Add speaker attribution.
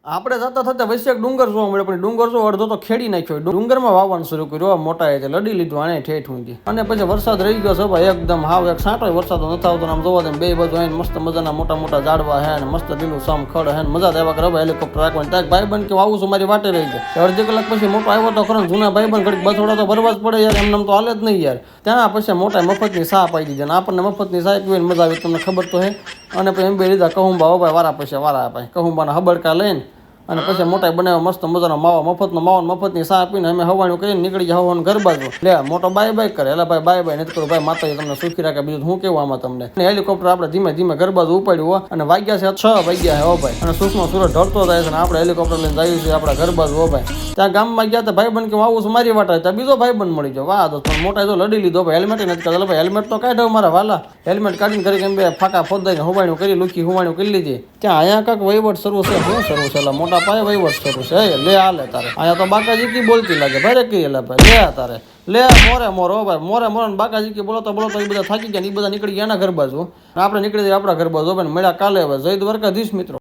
Speaker 1: આપણે જતા થતા વચ્ચે એક ડુંગર જોવા મળે, પણ ડુંગર જો અડધો તો ખેડી નાખ્યો. ડુંગરમાં વાવવાનું શરૂ કર્યું. મોટા છે લડી લીધું આને ઠેઠ ઊંધી. અને પછી વરસાદ રહી ગયો છે ભાઈ, એકદમ હાવ એક સાંટો વરસાદ નથી આવતો. આમ જોવા દે બે બાજુ આવીને મસ્ત મજાના મોટા મોટા ઝાડવા હે ને મસ્ત લીલું સામ ખડ હે ને મજા દેવા કરે હેલિકોપ્ટર રાખવાની. ત્યાં ભાઈ બંધ કે આવું છું મારી વાટે રહી જાય. અડધી કલાક પછી મોટો આવ્યો તો ખરો, જૂના ભાઈ બંધ ઘડીક બસોડા તો ભરવા જ પડે યાર, એમને તો હાલે જ નહીં યાર. ત્યાં પછી મોટા મફતની સા પાઈ દીધી. આપણને મફતની સા પીવાની મજા આવી, તમને ખબર તો હે. અને પછી એમ બે લીધા કહુંબા. હો ભાઈ વારા પછી વારા ભાઈ કહુંબાના હબડકા લઈને અને પછી મોટા બનાવ્યા મસ્ત મજાનો માવા, મફતનો માવો મફતની સા આપીને અમે હવાનું કરીને નીકળી ગયા. હવાનું ઘર બાજુ લે મોટો બાય બાય કરે. એટલે ભાઈ બાય બાય નથી કરું ભાઈ, માતાજી તમને સુખી રાખે. બીજું શું કેવું આમાં તમને. હેલિકોપ્ટર આપણે ધીમે ધીમે ઘર બાજુ ઉપાડ્યું અને વાગ્યા છે 6 વાગ્યા હે. હો ભાઈ અને સુખનો સૂરજ ઢળતો જાય છે અને આપણે હેલિકોપ્ટર લઈને જઈએ છીએ આપણા ઘર બાજુ. હો ભાઈ ત્યાં ગામમાં ગયા હતા ભાઈ બંધ કે આવું છું મારી વાટા, ત્યાં બીજો ભાઈ બંધ મળી ગયો. વાહ તો મોટા જો લડી લીધો ભાઈ, હેલ્મેટ નથી કરતા. ભાઈ હેલ્મેટ તો કાઢ્યો મારા વાલા, હેલ્મેટ કાઢીને કરી કેમ બે ફાકા ફોદાઈને હોવાણું કરી લુખી હોવાણું કરી લીધી. ત્યાં અહીંયા કાંક વહીવટ શરૂ છે. શું શરૂ છે? મોટા પાયે વહીવટ શરૂ છે. લે હાલે તારે અહીંયા તો બાકાજી કી બોલતી લાગે ભાઈ કી એટલે ભાઈ લે તારે લે મોરે મોરો ભાઈ મોરે મોરે ને બાકાજી કી બોલો તો એ બધા થાકી ગયા ને એ બધા નીકળી ગયા એના ઘર બાજુ. આપણે નીકળી જઈએ આપણા ઘર બાજુ. મળ્યા કાલે હવે જય દ્વારકાધીશ મિત્રો.